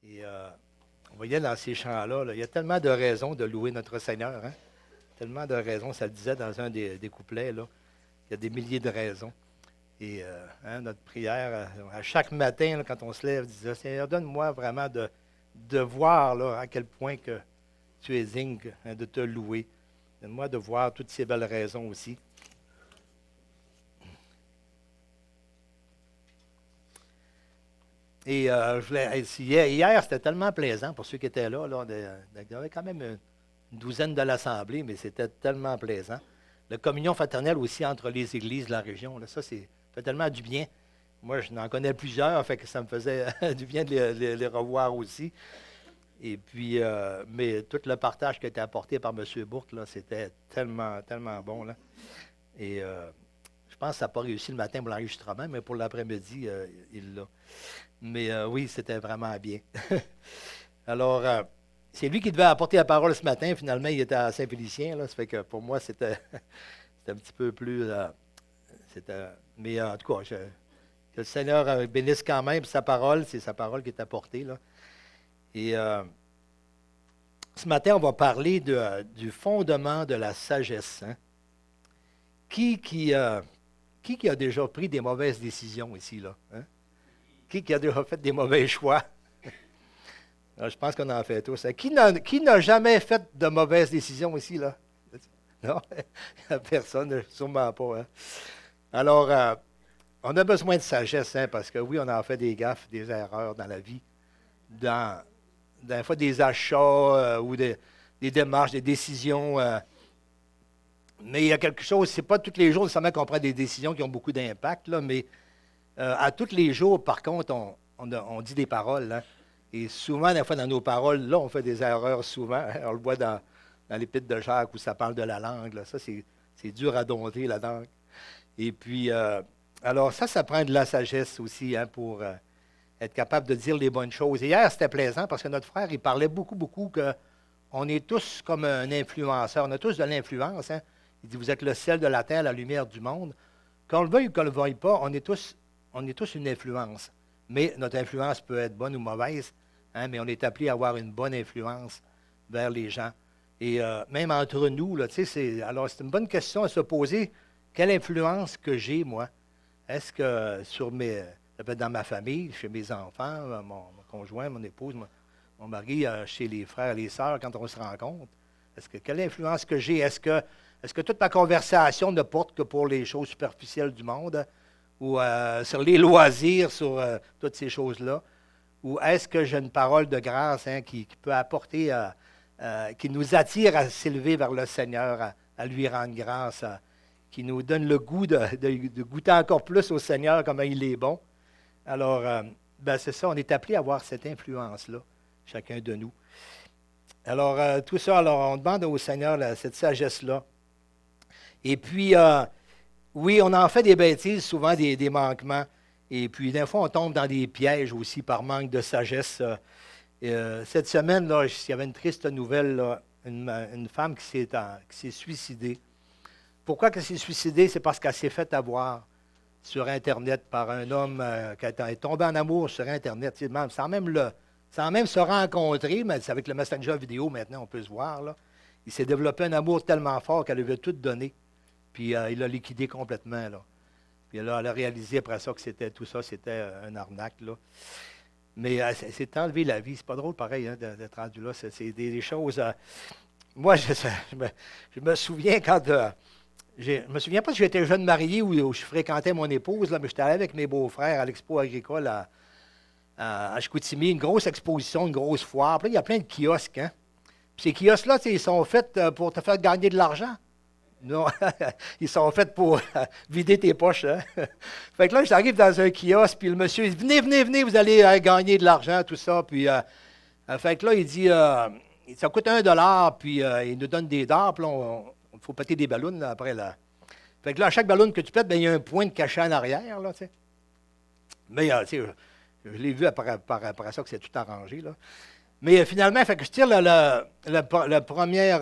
Et on voyait dans ces chants-là, il y a tellement de raisons de louer notre Seigneur. Hein? Tellement de raisons, ça le disait dans un des couplets, là. Il y a des milliers de raisons. Et notre prière, à chaque matin, là, quand on se lève, disait, Seigneur, donne-moi vraiment de voir là, à quel point que tu es digne de te louer. Donne-moi de voir toutes ces belles raisons aussi. Et hier, c'était tellement plaisant pour ceux qui étaient là. Il y avait quand même une douzaine de l'Assemblée, mais c'était tellement plaisant. La communion fraternelle aussi entre les églises de la région, là, ça fait tellement du bien. Moi, je n'en connais plusieurs, fait que ça me faisait du bien de les revoir aussi. Et puis, mais tout le partage qui a été apporté par M. Bourque, là, c'était tellement, tellement bon. Là. Et je pense que ça n'a pas réussi le matin pour l'enregistrement, mais pour l'après-midi, il l'a. Mais oui, c'était vraiment bien. Alors, c'est lui qui devait apporter la parole ce matin. Finalement, il était à Saint-Félicien. Là, ça fait que pour moi, c'était un petit peu plus... mais en tout cas, que le Seigneur bénisse quand même sa parole. C'est sa parole qui est apportée. Là. Et ce matin, on va parler du fondement de la sagesse. Hein? Qui a déjà pris des mauvaises décisions ici? Là, hein? Qui a déjà fait des mauvais choix? Alors, je pense qu'on en fait tous. Hein? Qui n'a jamais fait de mauvaises décisions ici? Là? Non? Personne, sûrement pas. Hein? Alors, on a besoin de sagesse, hein, parce que oui, on en fait des gaffes, des erreurs dans la vie. Des fois, des achats ou des démarches, des décisions. Mais il y a quelque chose, c'est pas tous les jours nécessairement qu'on prend des décisions qui ont beaucoup d'impact, là, mais à tous les jours, par contre, on dit des paroles. Hein, et souvent, des fois, dans nos paroles, là, on fait des erreurs souvent. Hein, on le voit dans l'Épître de Jacques où ça parle de la langue. Là, ça, c'est dur à dompter, la langue. Et puis, alors ça prend de la sagesse aussi hein, pour être capable de dire les bonnes choses. Et hier, c'était plaisant parce que notre frère, il parlait beaucoup qu'on est tous comme un influenceur. On a tous de l'influence. Hein. Il dit, vous êtes le sel de la terre, la lumière du monde. Qu'on le veuille ou qu'on ne le veuille pas, on est tous une influence. Mais notre influence peut être bonne ou mauvaise, hein, mais on est appelé à avoir une bonne influence vers les gens. Et même entre nous, là, alors c'est une bonne question à se poser. Quelle influence que j'ai, moi? Est-ce que ça peut être dans ma famille, chez mes enfants, mon conjoint, mon épouse, mon mari, chez les frères et les sœurs, quand on se rencontre? Quelle influence que j'ai? Est-ce que toute ma conversation ne porte que pour les choses superficielles du monde? Ou sur les loisirs, sur toutes ces choses-là? Ou est-ce que j'ai une parole de grâce hein, qui peut apporter, qui nous attire à s'élever vers le Seigneur, à lui rendre grâce, qui nous donne le goût de goûter encore plus au Seigneur, comment il est bon? Alors, c'est ça, on est appelé à avoir cette influence-là, chacun de nous. Alors, tout ça, alors on demande au Seigneur cette sagesse-là. Et puis, oui, on en fait des bêtises, souvent des manquements. Et puis, des fois, on tombe dans des pièges aussi par manque de sagesse. Cette semaine, là, il y avait une triste nouvelle, là, une femme qui s'est suicidée. Pourquoi elle s'est suicidée? C'est parce qu'elle s'est fait avoir sur Internet par un homme qui est tombé en amour sur Internet, sans même se rencontrer, mais c'est avec le Messenger vidéo maintenant, on peut se voir. Là. Il s'est développé un amour tellement fort qu'elle avait tout donné. Puis il l'a liquidé complètement. Là. Puis là, elle a réalisé après ça que tout ça, c'était un arnaque. Là. Mais c'est enlevé la vie. C'est pas drôle pareil hein, d'être rendu là. C'est des choses. Moi, je me souviens quand. Je me souviens pas si j'étais jeune marié ou je fréquentais mon épouse, là, mais j'étais allé avec mes beaux-frères à l'expo agricole à Chicoutimi, une grosse exposition, une grosse foire. Puis là, il y a plein de kiosques. Hein? Puis ces kiosques-là, ils sont faits pour te faire gagner de l'argent. Non, ils sont faits pour vider tes poches. Hein? Fait que là, j'arrive dans un kiosque, puis le monsieur, il dit, venez, vous allez gagner de l'argent, tout ça. Puis, fait que là, il dit, ça coûte $1, puis il nous donne des dards, puis là, il faut péter des ballons là, après. Là. Fait que là, à chaque ballon que tu pètes, il y a un point de cachet en arrière, là, tu sais. Mais, tu sais, je l'ai vu après ça que c'est tout arrangé, là. Mais finalement, fait que je tire le premier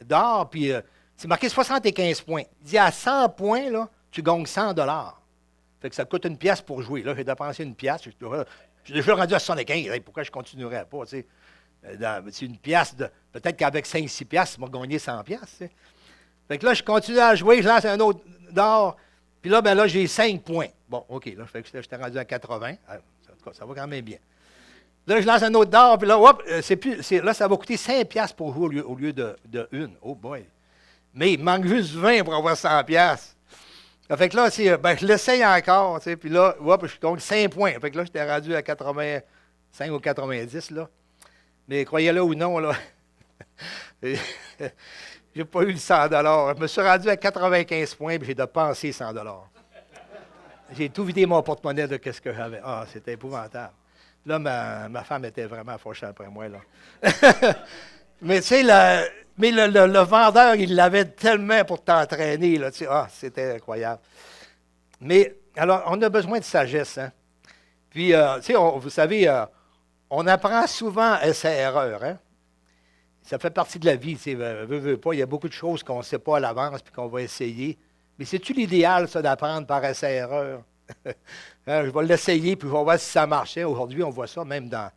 d'or, puis c'est marqué 75 points. Il dit, à 100 points, là, tu gagnes $100. Fait que ça coûte une pièce pour jouer. Là, j'ai dépensé une pièce. Je suis déjà rendu à 75. Hey, pourquoi je ne continuerais pas? Tu sais? C'est une pièce de. Peut-être qu'avec 5-6 piastres, tu vas gagner 100 piastres. Tu sais. Fait que là, je continue à jouer, je lance un autre d'or. Puis là, ben là, j'ai 5 points. Bon, OK, là, fait que j'étais rendu à 80. En tout cas, ça va quand même bien. Là, je lance un autre d'or, puis là, hop, là, ça va coûter 5 piastres pour jouer au lieu de une. Oh boy. Mais il me manque juste 20 pour avoir 100 piastres. Fait que là, je l'essaye encore, tu sais, puis là, hop, je compte 5 points. Fait que là, j'étais rendu à 85 ou 90, là. Mais croyez-le ou non, là, j'ai pas eu le 100 $. Je me suis rendu à 95 points, puis j'ai dépensé 100 $. J'ai tout vidé mon porte-monnaie de ce que j'avais. Ah, c'était épouvantable. Là, ma femme était vraiment fâchée après moi, là. Mais tu sais, le vendeur, il l'avait tellement pour t'entraîner, là. Tu sais, c'était incroyable. Mais, alors, on a besoin de sagesse, hein. Puis, tu sais, vous savez, on apprend souvent essai-erreur, hein. Ça fait partie de la vie, tu sais, veux pas. Il y a beaucoup de choses qu'on ne sait pas à l'avance puis qu'on va essayer. Mais c'est-tu l'idéal, ça, d'apprendre par essai-erreur? Hein, je vais l'essayer, puis je vais voir si ça marchait. Aujourd'hui, on voit ça même dans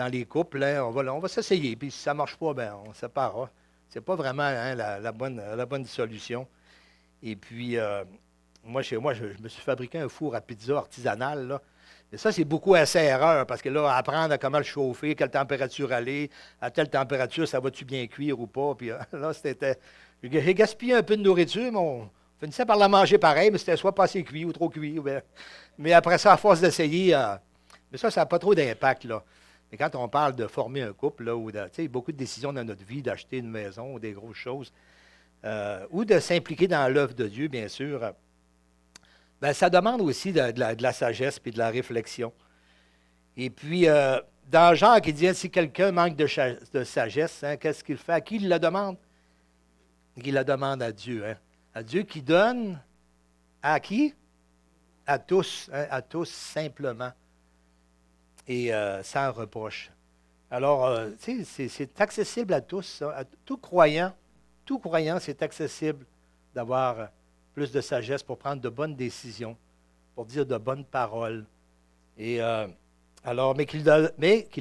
les couples. Hein, on va s'essayer, puis si ça ne marche pas, ben, on se séparera. Ce n'est pas vraiment hein, la bonne solution. Et puis, moi, chez moi, je me suis fabriqué un four à pizza artisanal, là. Et ça, c'est beaucoup essai-erreur, parce que là, apprendre à comment le chauffer, quelle température aller, à telle température, ça va-tu bien cuire ou pas. Puis là, j'ai gaspillé un peu de nourriture, mais on finissait par la manger pareil, mais c'était soit pas assez cuit ou trop cuit. Mais après ça, à force d'essayer, mais ça n'a pas trop d'impact, là. Mais quand on parle de former un couple, là, ou beaucoup de décisions dans notre vie, d'acheter une maison ou des grosses choses, ou de s'impliquer dans l'œuvre de Dieu, bien sûr, ben, ça demande aussi de la sagesse et de la réflexion. Et puis, dans Jacques, il dit, si quelqu'un manque de sagesse, hein, qu'est-ce qu'il fait? À qui il la demande? Il la demande à Dieu. Hein? À Dieu qui donne à qui? À tous simplement. Et sans reproche. Alors, tu sais, c'est accessible à tous, ça. À tout croyant, c'est accessible d'avoir plus de sagesse pour prendre de bonnes décisions, pour dire de bonnes paroles. Et alors, mais qu'il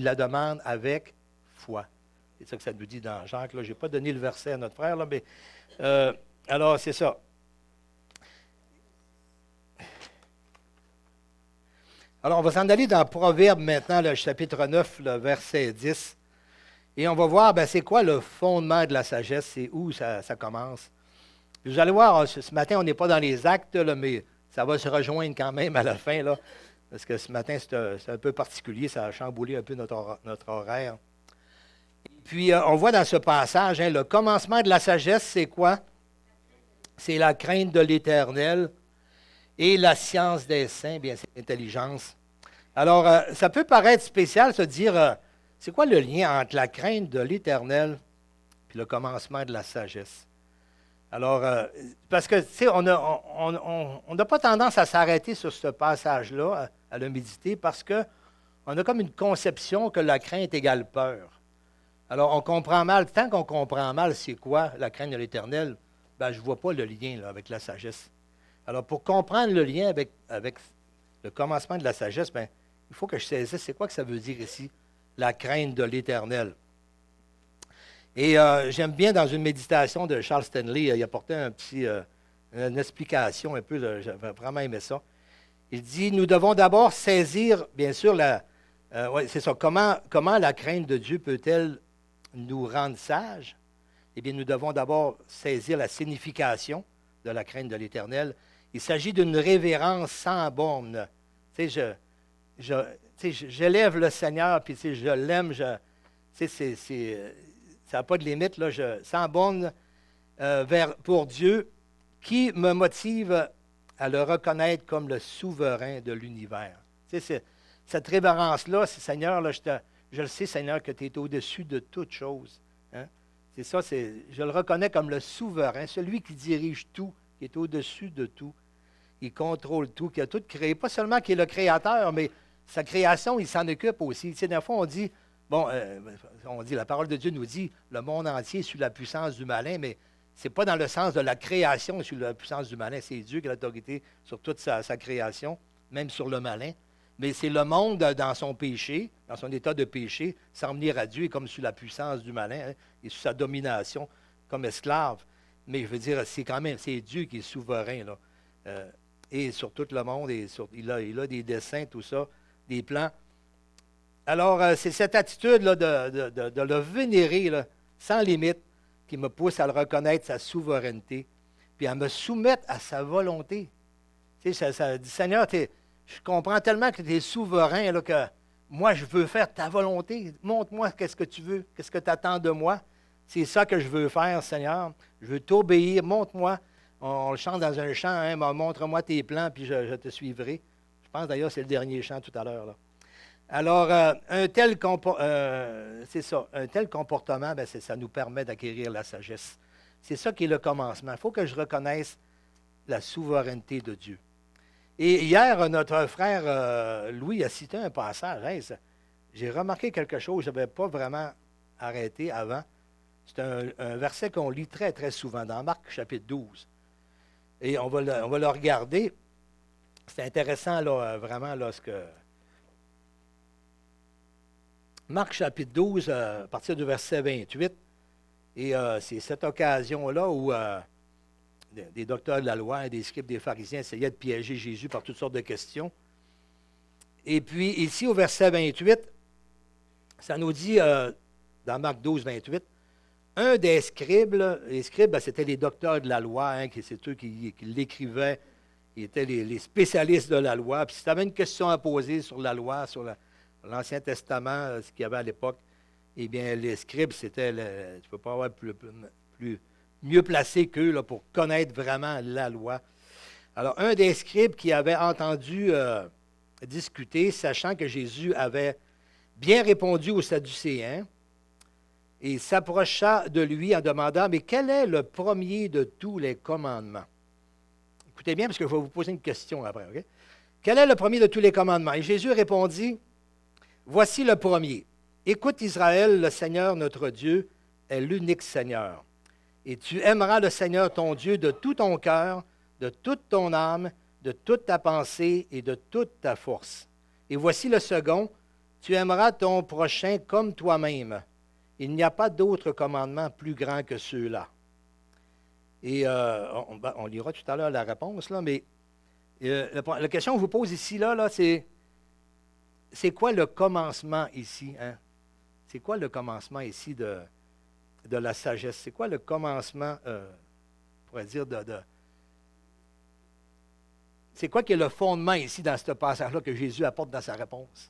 la demande avec foi. C'est ça que ça nous dit dans Jacques. Je n'ai pas donné le verset à notre frère, là, mais alors c'est ça. Alors, on va s'en aller dans Proverbe maintenant, le chapitre 9, le verset 10. Et on va voir, c'est quoi le fondement de la sagesse, c'est où ça commence. Puis vous allez voir, ce matin, on n'est pas dans les actes, là, mais ça va se rejoindre quand même à la fin, là, parce que ce matin, c'est un peu particulier, ça a chamboulé un peu notre horaire. Et puis, on voit dans ce passage, hein, le commencement de la sagesse, c'est quoi? C'est la crainte de l'Éternel et la science des saints, bien c'est l'intelligence. Alors, ça peut paraître spécial, se dire, c'est quoi le lien entre la crainte de l'Éternel et le commencement de la sagesse? Alors, parce que, tu sais, on n'a pas tendance à s'arrêter sur ce passage-là, à le méditer, parce qu'on a comme une conception que la crainte égale peur. Alors, on comprend mal. Tant qu'on comprend mal c'est quoi la crainte de l'Éternel, je ne vois pas le lien là, avec la sagesse. Alors, pour comprendre le lien avec le commencement de la sagesse, il faut que je saisisse c'est quoi que ça veut dire ici, la crainte de l'Éternel. Et j'aime bien, dans une méditation de Charles Stanley, il apportait une explication un peu, j'avais vraiment aimé ça. Il dit, nous devons d'abord saisir, bien sûr, c'est ça, comment la crainte de Dieu peut-elle nous rendre sages? Eh bien, nous devons d'abord saisir la signification de la crainte de l'Éternel. Il s'agit d'une révérence sans borne. Tu sais, j'élève le Seigneur, puis tu sais, je l'aime, ça n'a pas de limite, là, sans borne pour Dieu, qui me motive à le reconnaître comme le souverain de l'univers. Tu sais, cette révérence-là, Seigneur, là, je le sais, Seigneur, que tu es au-dessus de toutes choses. Hein? C'est ça, je le reconnais comme le souverain, celui qui dirige tout, qui est au-dessus de tout. Il contrôle tout, qui a tout créé. Pas seulement qu'il est le créateur, mais sa création, il s'en occupe aussi. Tu sais, des fois, on dit, la parole de Dieu nous dit, le monde entier est sous la puissance du malin, mais ce n'est pas dans le sens de la création sous la puissance du malin. C'est Dieu qui a l'autorité sur toute sa création, même sur le malin. Mais c'est le monde dans son péché, dans son état de péché, sans venir à Dieu, comme sous la puissance du malin, hein, et sous sa domination, comme esclave. Mais je veux dire, c'est quand même, c'est Dieu qui est souverain, là. Et sur tout le monde, il a des desseins, tout ça, des plans. Alors, c'est cette attitude-là de le vénérer, là, sans limite, qui me pousse à le reconnaître, sa souveraineté, puis à me soumettre à sa volonté. Tu sais, ça dit, Seigneur, je comprends tellement que tu es souverain, là, que moi, je veux faire ta volonté. Montre-moi qu'est-ce que tu veux, qu'est-ce que tu attends de moi. C'est ça que je veux faire, Seigneur. Je veux t'obéir. Montre-moi. On le chante dans un chant, hein, montre-moi tes plans, puis je te suivrai. Je pense d'ailleurs que c'est le dernier chant tout à l'heure, là. Alors, un tel comportement, ben, ça nous permet d'acquérir la sagesse. C'est ça qui est le commencement. Il faut que je reconnaisse la souveraineté de Dieu. Et hier, notre frère Louis a cité un passage. Hey, j'ai remarqué quelque chose, je n'avais pas vraiment arrêté avant. C'est un verset qu'on lit très, très souvent dans Marc chapitre 12. Et on va le regarder. C'est intéressant, là, vraiment, là, ce que... Marc chapitre 12, à partir du verset 28, et c'est cette occasion-là où des docteurs de la loi et des scribes des pharisiens essayaient de piéger Jésus par toutes sortes de questions. Et puis ici, au verset 28, ça nous dit, dans Marc 12, 28, un des scribes, les scribes, ben, c'était les docteurs de la loi, hein, c'est eux qui l'écrivaient, ils étaient les spécialistes de la loi. Puis si tu avais une question à poser sur la loi, sur l'Ancien Testament, ce qu'il y avait à l'époque, eh bien, les scribes, c'était, tu ne peux pas avoir mieux placé qu'eux là, pour connaître vraiment la loi. Alors, un des scribes qui avait entendu discuter, sachant que Jésus avait bien répondu aux Sadducéens, et s'approcha de lui en demandant, mais quel est le premier de tous les commandements? Écoutez bien, parce que je vais vous poser une question après, OK? Quel est le premier de tous les commandements? Et Jésus répondit, voici le premier. Écoute Israël, le Seigneur notre Dieu est l'unique Seigneur. Et tu aimeras le Seigneur ton Dieu de tout ton cœur, de toute ton âme, de toute ta pensée et de toute ta force. Et voici le second, tu aimeras ton prochain comme toi-même. Il n'y a pas d'autre commandement plus grand que ceux-là. Et on lira tout à l'heure la réponse, là, mais la question que je vous pose ici, là, c'est quoi le commencement ici? Hein? C'est quoi le commencement ici de la sagesse? C'est quoi le commencement, on pourrait dire, c'est quoi qui est le fondement ici dans ce passage-là que Jésus apporte dans sa réponse?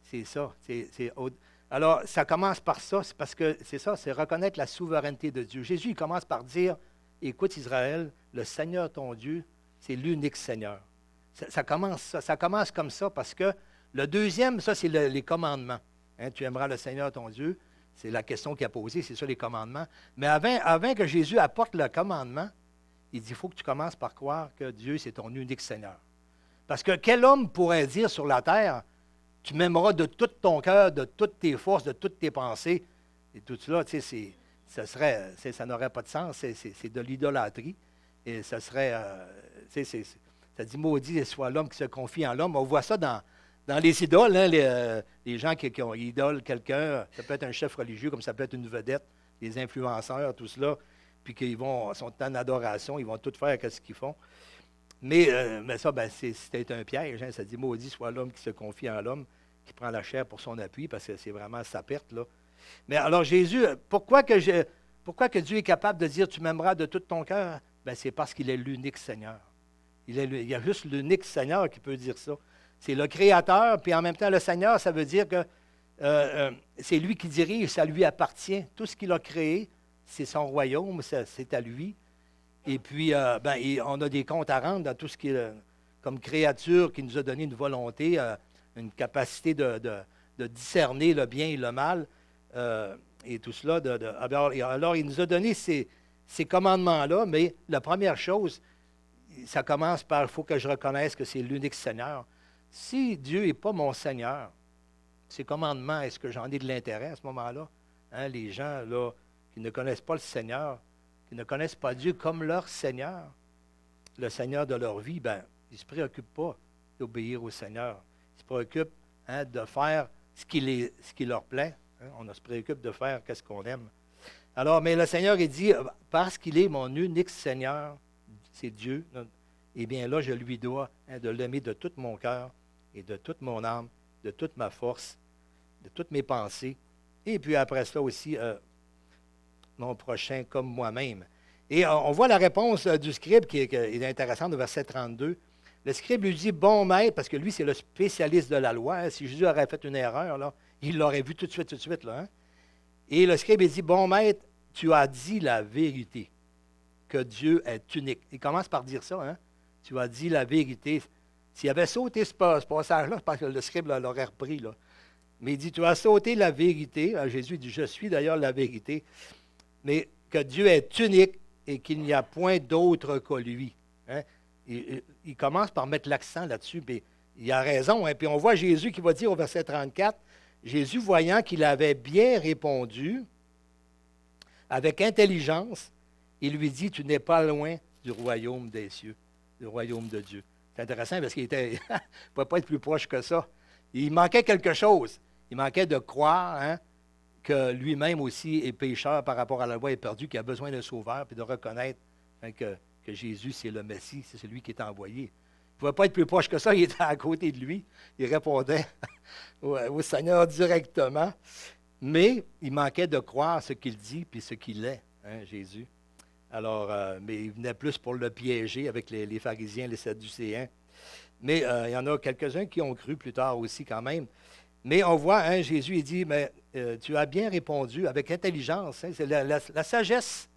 C'est ça. Alors, ça commence par ça, c'est parce que c'est ça, c'est reconnaître la souveraineté de Dieu. Jésus, il commence par dire, écoute Israël, le Seigneur ton Dieu, c'est l'unique Seigneur. Ça commence comme ça parce que le deuxième, ça, c'est les commandements. Hein, tu aimeras le Seigneur ton Dieu, c'est la question qu'il a posée, c'est ça les commandements. Mais avant que Jésus apporte le commandement, il dit, il faut que tu commences par croire que Dieu, c'est ton unique Seigneur. Parce que quel homme pourrait dire sur la terre, tu m'aimeras de tout ton cœur, de toutes tes forces, de toutes tes pensées. Et tout cela, tu sais, ça n'aurait pas de sens. C'est de l'idolâtrie. Et ça serait, ça dit, maudit soit l'homme qui se confie en l'homme. On voit ça dans les idoles, hein, les gens qui ont idole quelqu'un. Ça peut être un chef religieux, comme ça peut être une vedette, des influenceurs, tout cela. Puis qu'ils sont en adoration, ils vont tout faire ce qu'ils font. Mais ça, ben, c'est un piège. Hein. Ça dit, maudit soit l'homme qui se confie en l'homme, qui prend la chair pour son appui, parce que c'est vraiment sa perte, là. Mais alors, Jésus, pourquoi que Dieu est capable de dire, tu m'aimeras de tout ton cœur? Ben, c'est parce qu'il est l'unique Seigneur. Il y a juste l'unique Seigneur qui peut dire ça. C'est le Créateur, puis en même temps, le Seigneur, ça veut dire que c'est lui qui dirige, ça lui appartient. Tout ce qu'il a créé, c'est son royaume, c'est à lui. Et puis, on a des comptes à rendre dans tout ce qui est comme créature qui nous a donné une volonté, une capacité de discerner le bien et le mal, et tout cela. Alors, il nous a donné ces commandements-là, mais la première chose, ça commence par, il faut que je reconnaisse que c'est l'unique Seigneur. Si Dieu n'est pas mon Seigneur, ces commandements, est-ce que j'en ai de l'intérêt à ce moment-là? Hein, les gens là, qui ne connaissent pas le Seigneur, qui ne connaissent pas Dieu comme leur Seigneur, le Seigneur de leur vie, ben, ils ne se préoccupent pas d'obéir au Seigneur. Ils se préoccupent de faire ce qui leur plaît. On se préoccupe de faire ce qu'on aime. Alors, mais le Seigneur, il dit, parce qu'il est mon unique Seigneur, c'est Dieu, eh bien là, je lui dois de l'aimer de tout mon cœur et de toute mon âme, de toute ma force, de toutes mes pensées. Et puis après cela aussi, mon prochain comme moi-même. Et on voit la réponse du scribe qui est intéressante au verset 32. Le scribe lui dit, bon maître, parce que lui, c'est le spécialiste de la loi. Si Jésus aurait fait une erreur, là, il l'aurait vu tout de suite. Là, hein? Et le scribe, il dit, bon maître, tu as dit la vérité, que Dieu est unique. Il commence par dire ça, hein? Tu as dit la vérité. S'il avait sauté ce passage-là, c'est parce que le scribe l'aurait repris, là. Mais il dit, tu as sauté la vérité. Jésus dit, je suis d'ailleurs la vérité. Mais que Dieu est unique et qu'il n'y a point d'autre que lui. Hein? Il commence par mettre l'accent là-dessus, mais il a raison. Hein? Puis on voit Jésus qui va dire au verset 34, Jésus, voyant qu'il avait bien répondu, avec intelligence, il lui dit, tu n'es pas loin du royaume des cieux, du royaume de Dieu. C'est intéressant parce qu'il ne pouvait pas être plus proche que ça. Il manquait quelque chose. Il manquait de croire, hein, que lui-même aussi est pécheur par rapport à la loi, est perdu, qu'il a besoin d'un sauveur, puis de reconnaître, hein, que Jésus, c'est le Messie, c'est celui qui est envoyé. Il ne pouvait pas être plus proche que ça, il était à côté de lui. Il répondait au Seigneur directement. Mais il manquait de croire ce qu'il dit puis ce qu'il est, hein, Jésus. Alors, mais il venait plus pour le piéger avec les pharisiens, les sadducéens. Mais il y en a quelques-uns qui ont cru plus tard aussi quand même. Mais on voit, hein, Jésus, il dit, mais tu as bien répondu avec intelligence. Hein, c'est la sagesse,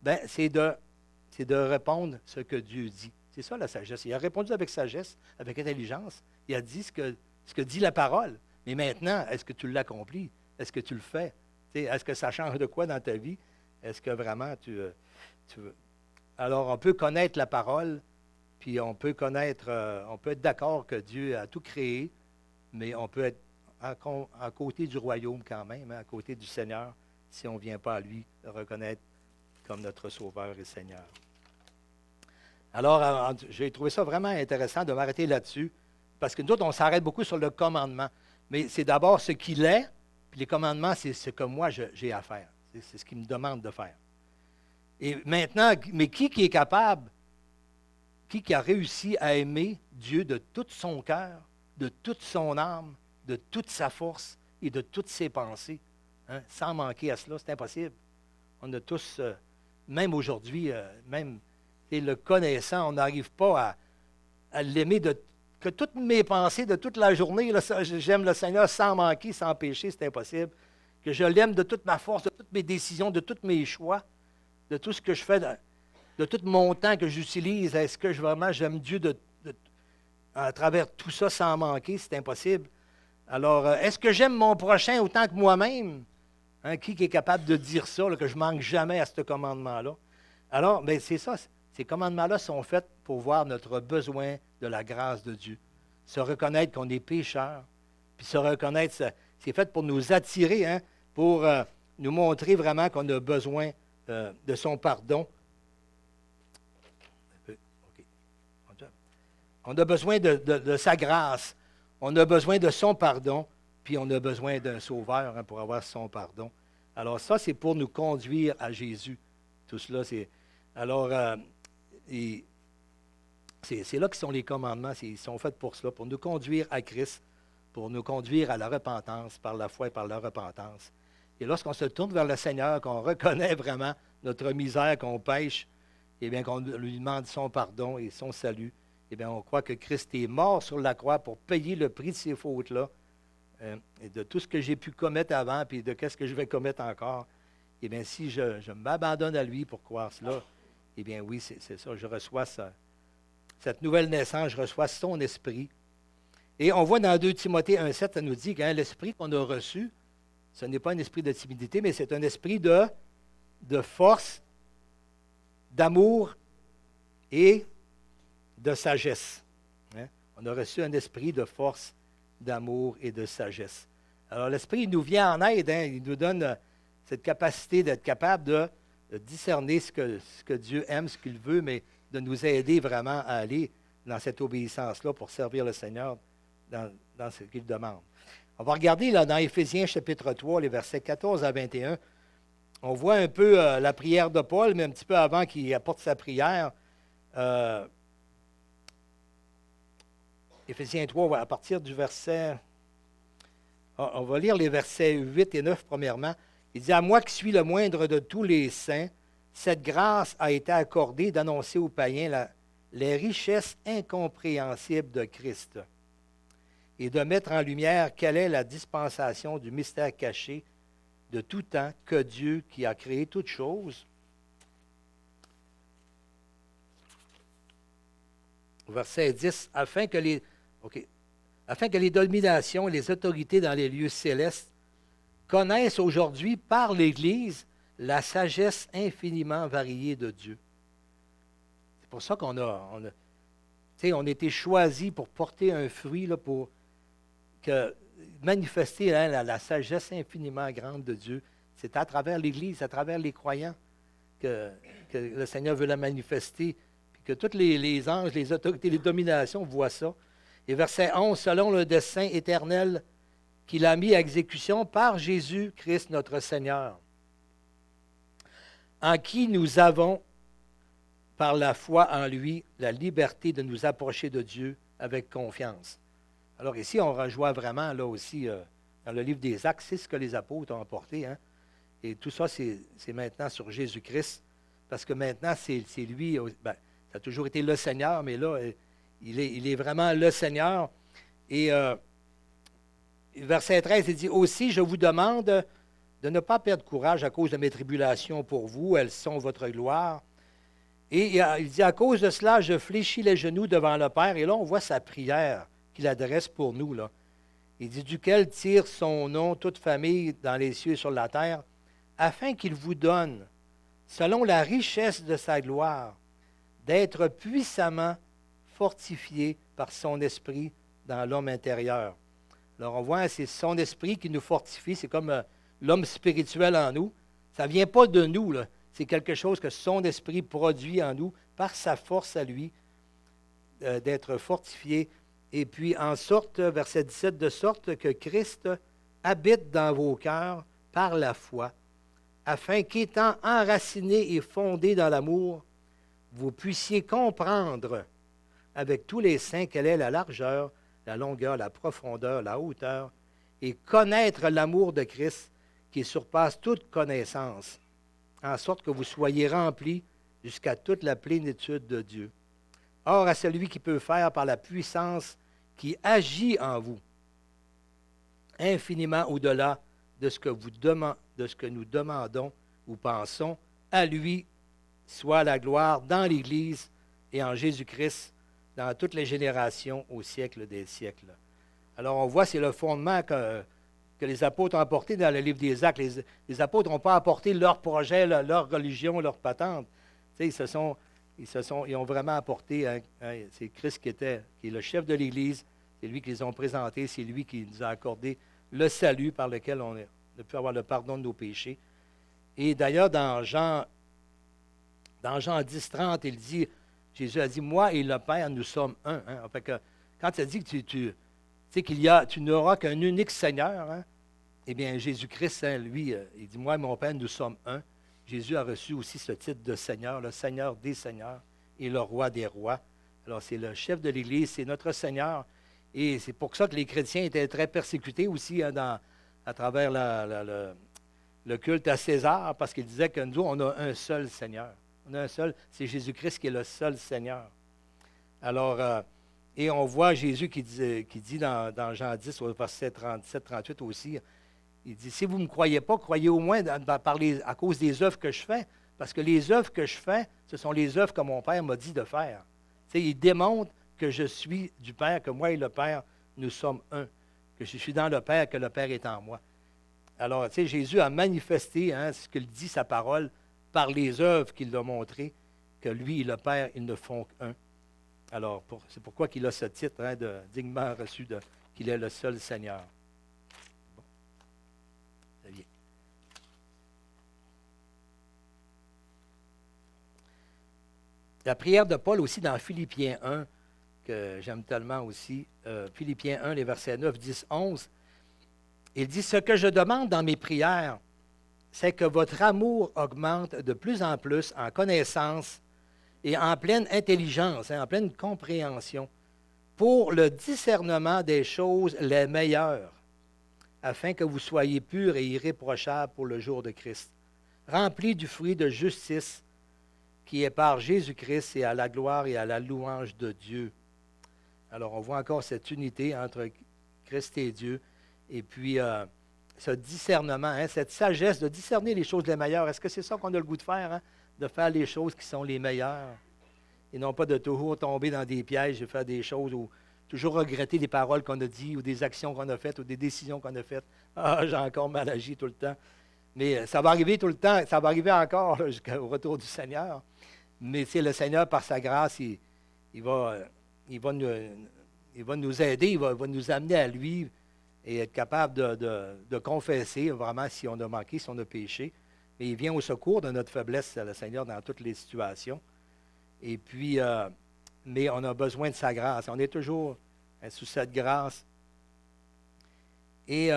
ben, c'est de répondre ce que Dieu dit. C'est ça la sagesse. Il a répondu avec sagesse, avec intelligence. Il a dit ce que dit la parole. Mais maintenant, est-ce que tu l'accomplis? Est-ce que tu le fais? Est-ce que ça change de quoi dans ta vie? Est-ce que vraiment tu veux? Alors, on peut connaître la parole, puis on peut être d'accord que Dieu a tout créé, mais on peut être à côté du royaume quand même, hein, à côté du Seigneur, si on ne vient pas à lui le reconnaître comme notre Sauveur et Seigneur. Alors, j'ai trouvé ça vraiment intéressant de m'arrêter là-dessus, parce que nous autres, on s'arrête beaucoup sur le commandement. Mais c'est d'abord ce qu'il est, puis les commandements, c'est ce que moi, j'ai à faire. C'est ce qu'il me demande de faire. Et maintenant, mais qui est capable, qui a réussi à aimer Dieu de tout son cœur, de toute son âme, de toute sa force et de toutes ses pensées, hein, sans manquer à cela? C'est impossible. On a tous, même aujourd'hui, même le connaissant, on n'arrive pas à l'aimer que toutes mes pensées de toute la journée, là, j'aime le Seigneur sans manquer, sans pécher, c'est impossible. Que je l'aime de toute ma force, de toutes mes décisions, de tous mes choix, de tout ce que je fais, de tout mon temps que j'utilise. Est-ce que vraiment j'aime Dieu à travers tout ça sans manquer? C'est impossible. Alors, est-ce que j'aime mon prochain autant que moi-même? Hein, qui est capable de dire ça, là, que je ne manque jamais à ce commandement-là? Alors, bien, c'est ça. Ces commandements-là sont faits pour voir notre besoin de la grâce de Dieu. Se reconnaître qu'on est pécheur, puis se reconnaître, c'est fait pour nous attirer, hein, pour nous montrer vraiment qu'on a besoin de son pardon. Okay. On a besoin de sa grâce. On a besoin de son pardon, puis on a besoin d'un sauveur, hein, pour avoir son pardon. Alors ça, c'est pour nous conduire à Jésus. Tout cela, c'est... Alors, c'est là que sont les commandements. Ils sont faits pour cela, pour nous conduire à Christ, pour nous conduire à la repentance, par la foi et par la repentance. Et lorsqu'on se tourne vers le Seigneur, qu'on reconnaît vraiment notre misère, qu'on pêche, et bien qu'on lui demande son pardon et son salut, et bien on croit que Christ est mort sur la croix pour payer le prix de ces fautes-là, et de tout ce que j'ai pu commettre avant, puis de qu'est-ce que je vais commettre encore. Et bien si je m'abandonne à lui pour croire cela, eh bien oui, c'est ça, je reçois cette nouvelle naissance, je reçois son esprit. Et on voit dans 2 Timothée 1,7, ça nous dit que, hein, l'esprit qu'on a reçu, ce n'est pas un esprit de timidité, mais c'est un esprit de force, d'amour et de sagesse. Hein? On a reçu un esprit de force, d'amour et de sagesse. Alors l'esprit, il nous vient en aide, hein, il nous donne cette capacité d'être capable de discerner ce que Dieu aime, ce qu'il veut, mais de nous aider vraiment à aller dans cette obéissance-là pour servir le Seigneur dans ce qu'il demande. On va regarder là, dans Éphésiens chapitre 3, les versets 14 à 21. On voit un peu la prière de Paul, mais un petit peu avant qu'il apporte sa prière. Éphésiens 3, à partir du verset... On va lire les versets 8 et 9 premièrement. Il dit, « À moi qui suis le moindre de tous les saints, cette grâce a été accordée d'annoncer aux païens les richesses incompréhensibles de Christ et de mettre en lumière quelle est la dispensation du mystère caché de tout temps que Dieu, qui a créé toutes choses, » verset 10, afin que les dominations et les autorités dans les lieux célestes connaissent aujourd'hui par l'Église la sagesse infiniment variée de Dieu. C'est pour ça qu'on on a été choisis pour porter un fruit, là, pour manifester la sagesse infiniment grande de Dieu. C'est à travers l'Église, à travers les croyants, que le Seigneur veut la manifester, puis que tous les anges, les autorités, les dominations voient ça. Et verset 11, selon le dessein éternel qu'il a mis à exécution par Jésus-Christ notre Seigneur, en qui nous avons, par la foi en lui, la liberté de nous approcher de Dieu avec confiance. Alors ici, on rejoint vraiment, là aussi, dans le livre des Actes, c'est ce que les apôtres ont apporté. Hein? Et tout ça, c'est maintenant sur Jésus-Christ, parce que maintenant, c'est lui, ça a toujours été le Seigneur, mais là, il est vraiment le Seigneur. Et verset 13, il dit, « Aussi, je vous demande de ne pas perdre courage à cause de mes tribulations pour vous, elles sont votre gloire. » Et il dit, « À cause de cela, je fléchis les genoux devant le Père. » Et là, on voit sa prière qu'il adresse pour nous, là. Il dit, « Duquel tire son nom toute famille dans les cieux et sur la terre, afin qu'il vous donne, selon la richesse de sa gloire, d'être puissamment fortifié par son esprit dans l'homme intérieur. » Alors, on voit, c'est son esprit qui nous fortifie. C'est comme l'homme spirituel en nous. Ça ne vient pas de nous, là. C'est quelque chose que son esprit produit en nous par sa force à lui, d'être fortifié. Et puis, en sorte, verset 17, de sorte que Christ habite dans vos cœurs par la foi, afin qu'étant enraciné et fondé dans l'amour, vous puissiez comprendre avec tous les saints quelle est la largeur, la longueur, la profondeur, la hauteur, et connaître l'amour de Christ qui surpasse toute connaissance, en sorte que vous soyez remplis jusqu'à toute la plénitude de Dieu. Or, à celui qui peut faire par la puissance qui agit en vous, infiniment au-delà de ce que nous demandons ou pensons, à lui soit la gloire dans l'Église et en Jésus-Christ, dans toutes les générations, au siècle des siècles. Alors, on voit, c'est le fondement que les apôtres ont apporté dans le livre des Actes. Les apôtres n'ont pas apporté leur projet, leur religion, leur patente. Tu sais, ils ont vraiment apporté, c'est Christ qui est le chef de l'Église, c'est lui qui les ont présentés, c'est lui qui nous a accordé le salut par lequel on a pu avoir le pardon de nos péchés. Et d'ailleurs, dans Jean 10, 30, il dit, Jésus a dit, « Moi et le Père, nous sommes un. » Hein? Fait que, quand il a dit que tu n'auras qu'un unique Seigneur, hein? Eh bien, Jésus-Christ, hein, lui, il dit, « Moi et mon Père, nous sommes un. » Jésus a reçu aussi ce titre de Seigneur, le Seigneur des Seigneurs et le Roi des Rois. Alors, c'est le chef de l'Église, c'est notre Seigneur. Et c'est pour ça que les chrétiens étaient très persécutés aussi, hein, à travers le culte à César, parce qu'ils disaient que nous, on a un seul Seigneur. On a un seul, c'est Jésus-Christ qui est le seul Seigneur. Alors, et on voit Jésus qui dit dans Jean 10, au verset 37-38 aussi, il dit, « Si vous ne me croyez pas, croyez au moins à cause des œuvres que je fais, parce que les œuvres que je fais, ce sont les œuvres que mon Père m'a dit de faire. » Il démontre que je suis du Père, que moi et le Père, nous sommes un, que je suis dans le Père, que le Père est en moi. Alors, tu sais, Jésus a manifesté, hein, ce qu'il dit, sa parole, par les œuvres qu'il a montrées, que lui et le Père, ils ne font qu'un. Alors, c'est pourquoi qu'il a ce titre, hein, dignement reçu, qu'il est le seul Seigneur. Bon. Ça vient. La prière de Paul aussi dans Philippiens 1, que j'aime tellement aussi. Philippiens 1, les versets 9, 10, 11. Il dit, ce que je demande dans mes prières, c'est que votre amour augmente de plus en plus en connaissance et en pleine intelligence, en pleine compréhension, pour le discernement des choses les meilleures, afin que vous soyez purs et irréprochables pour le jour de Christ, remplis du fruit de justice qui est par Jésus-Christ et à la gloire et à la louange de Dieu. Alors, on voit encore cette unité entre Christ et Dieu, et puis ce discernement, cette sagesse de discerner les choses les meilleures. Est-ce que c'est ça qu'on a le goût de faire, de faire les choses qui sont les meilleures, et non pas de toujours tomber dans des pièges de faire des choses ou toujours regretter des paroles qu'on a dites ou des actions qu'on a faites ou des décisions qu'on a faites. Ah, j'ai encore mal agi tout le temps. Mais ça va arriver tout le temps, ça va arriver encore là, jusqu'au retour du Seigneur. Mais c'est le Seigneur, par sa grâce, il va nous aider, il va nous amener à lui et être capable de confesser vraiment si on a manqué, si on a péché. Mais il vient au secours de notre faiblesse, le Seigneur, dans toutes les situations. Et puis, mais on a besoin de sa grâce. On est toujours sous cette grâce. Et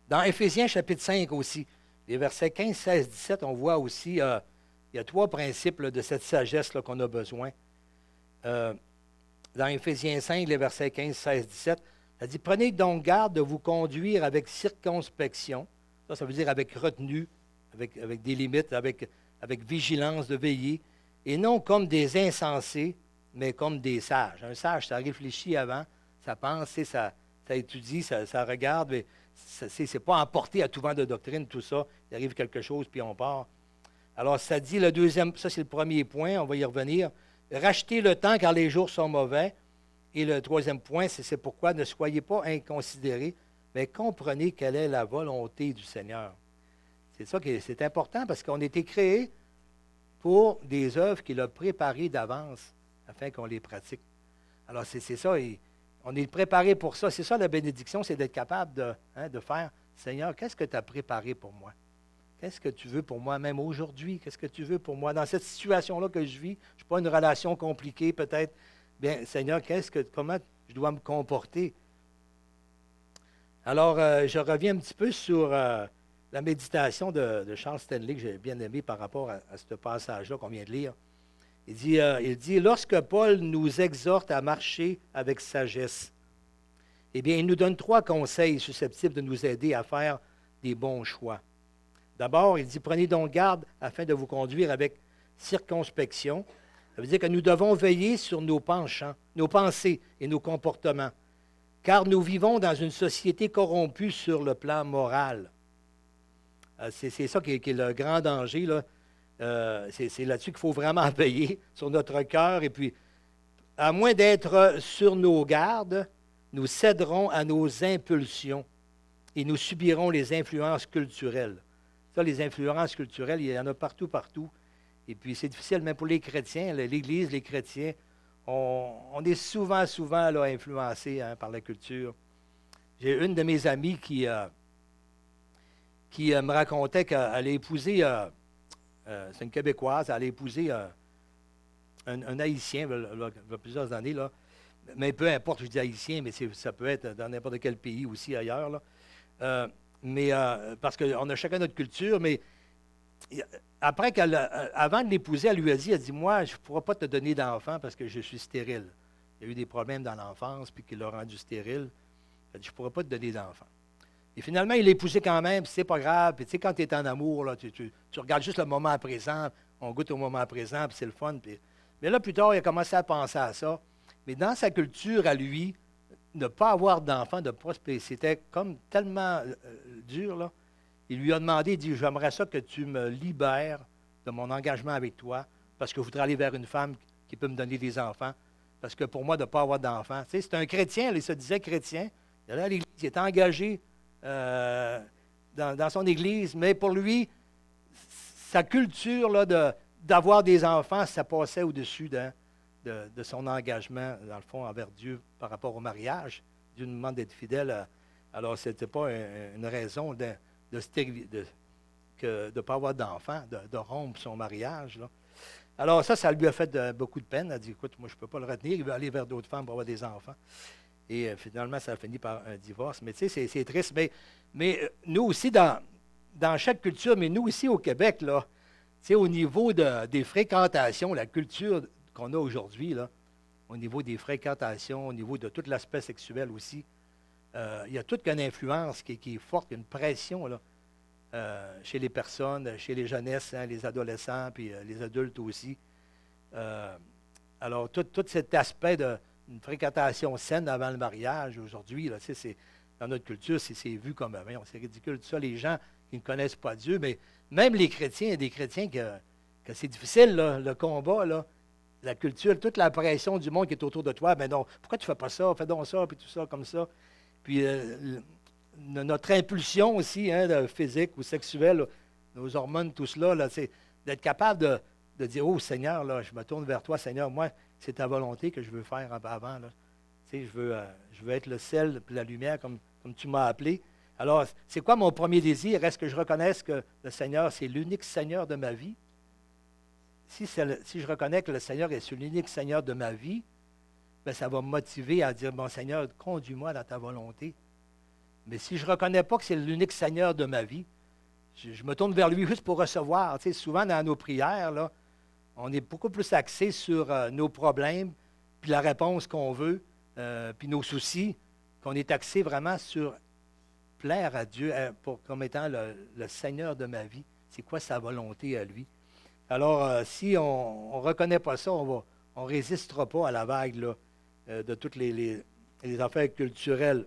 dans Éphésiens chapitre 5 aussi, les versets 15, 16, 17, on voit aussi, il y a 3 principes là, de cette sagesse là, qu'on a besoin. Dans Éphésiens 5, les versets 15, 16, 17, ça dit, prenez donc garde de vous conduire avec circonspection. Ça veut dire avec retenue, avec des limites, avec vigilance de veiller, et non comme des insensés, mais comme des sages. Un sage, ça réfléchit avant, ça pense, ça étudie, ça regarde, mais c'est pas emporté à tout vent de doctrine, tout ça. Il arrive quelque chose, puis on part. Alors, ça dit le deuxième, ça c'est le premier point, on va y revenir. Rachetez le temps car les jours sont mauvais. Et le troisième point, c'est pourquoi ne soyez pas inconsidérés, mais comprenez quelle est la volonté du Seigneur. C'est ça qui c'est important parce qu'on a été créés pour des œuvres qu'il a préparées d'avance afin qu'on les pratique. Alors, c'est ça. On est préparé pour ça. C'est ça la bénédiction, c'est d'être capable de faire, Seigneur, qu'est-ce que tu as préparé pour moi? Qu'est-ce que tu veux pour moi, même aujourd'hui? Qu'est-ce que tu veux pour moi? Dans cette situation-là que je vis, je n'ai pas une relation compliquée peut-être. Bien, Seigneur, comment je dois me comporter? Alors, je reviens un petit peu sur la méditation de Charles Stanley, que j'ai bien aimé par rapport à ce passage-là qu'on vient de lire. Il dit, lorsque Paul nous exhorte à marcher avec sagesse, eh bien, il nous donne 3 conseils susceptibles de nous aider à faire des bons choix. D'abord, il dit, prenez donc garde afin de vous conduire avec circonspection. Ça veut dire que nous devons veiller sur nos penchants, nos pensées et nos comportements, car nous vivons dans une société corrompue sur le plan moral. C'est ça qui est le grand danger, là. C'est là-dessus qu'il faut vraiment veiller, sur notre cœur. Et puis, à moins d'être sur nos gardes, nous céderons à nos impulsions et nous subirons les influences culturelles. Ça, les influences culturelles, il y en a partout, partout. Et puis, c'est difficile, même pour les chrétiens, l'Église, les chrétiens, on est souvent là, influencés par la culture. J'ai une de mes amies qui me racontait qu'elle a épousé, c'est une Québécoise, elle a épousé un Haïtien il y a plusieurs années, là. Mais peu importe, je dis Haïtien, mais ça peut être dans n'importe quel pays aussi ailleurs, là. Parce qu'on a chacun notre culture, mais après avant de l'épouser, elle lui a dit, moi, je ne pourrai pas te donner d'enfant parce que je suis stérile. Il y a eu des problèmes dans l'enfance, puis qu'il l'a rendu stérile. Elle dit, je ne pourrai pas te donner d'enfant. Et finalement, il l'a épousé quand même, puis c'est pas grave. Puis tu sais, quand tu es en amour, là, tu regardes juste le moment présent, on goûte au moment présent, puis c'est le fun. Mais là, plus tard, il a commencé à penser à ça. Mais dans sa culture, à lui, ne pas avoir d'enfant, de prospérer, c'était comme tellement dur, là. Il lui a demandé, il dit, j'aimerais ça que tu me libères de mon engagement avec toi, parce que je voudrais aller vers une femme qui peut me donner des enfants. Parce que pour moi, de ne pas avoir d'enfants, tu sais, c'est un chrétien, il se disait chrétien. Il allait à l'église, il était engagé dans son église, mais pour lui, sa culture là, d'avoir des enfants, ça passait au-dessus de son engagement, dans le fond, envers Dieu par rapport au mariage. Dieu nous demande d'être fidèle. Alors, ce n'était pas une raison que de ne pas avoir d'enfant, de rompre son mariage. Là. Alors ça lui a fait beaucoup de peine. Elle a dit, écoute, moi, je ne peux pas le retenir. Il veut aller vers d'autres femmes pour avoir des enfants. Et finalement, ça a fini par un divorce. Mais tu sais, c'est triste. Mais nous aussi, dans chaque culture, mais nous aussi au Québec, là, tu sais, au niveau des fréquentations, la culture qu'on a aujourd'hui, là, au niveau des fréquentations, au niveau de tout l'aspect sexuel aussi, il y a toute une influence qui est forte, une pression là, chez les personnes, chez les jeunesses, hein, les adolescents, puis les adultes aussi. Alors, tout cet aspect d'une fréquentation saine avant le mariage, aujourd'hui, là, dans notre culture, c'est vu comme, c'est ridicule, tout ça, les gens qui ne connaissent pas Dieu, mais même les chrétiens, il y a des chrétiens que c'est difficile, là, le combat, là, la culture, toute la pression du monde qui est autour de toi, ben non, pourquoi tu ne fais pas ça, fais donc ça, puis tout ça, comme ça. Puis notre impulsion aussi, hein, physique ou sexuelle, là, nos hormones, tout cela, là, c'est d'être capable de dire, oh Seigneur, là, je me tourne vers toi, Seigneur, moi, c'est ta volonté que je veux faire avant. Là. Tu sais, je veux être le sel et la lumière comme tu m'as appelé. Alors, c'est quoi mon premier désir? Est-ce que je reconnaisse que le Seigneur, c'est l'unique Seigneur de ma vie? Si je reconnais que le Seigneur est l'unique Seigneur de ma vie, bien, ça va me motiver à dire, bon Seigneur, conduis-moi dans ta volonté. Mais si je ne reconnais pas que c'est l'unique Seigneur de ma vie, je me tourne vers lui juste pour recevoir. Tu sais, souvent, dans nos prières, là, on est beaucoup plus axé sur nos problèmes, puis la réponse qu'on veut, puis nos soucis, qu'on est axé vraiment sur plaire à Dieu comme étant le Seigneur de ma vie. C'est quoi sa volonté à lui? Alors, si on ne reconnaît pas ça, on ne résistera pas à la vague là, de toutes les affaires culturelles.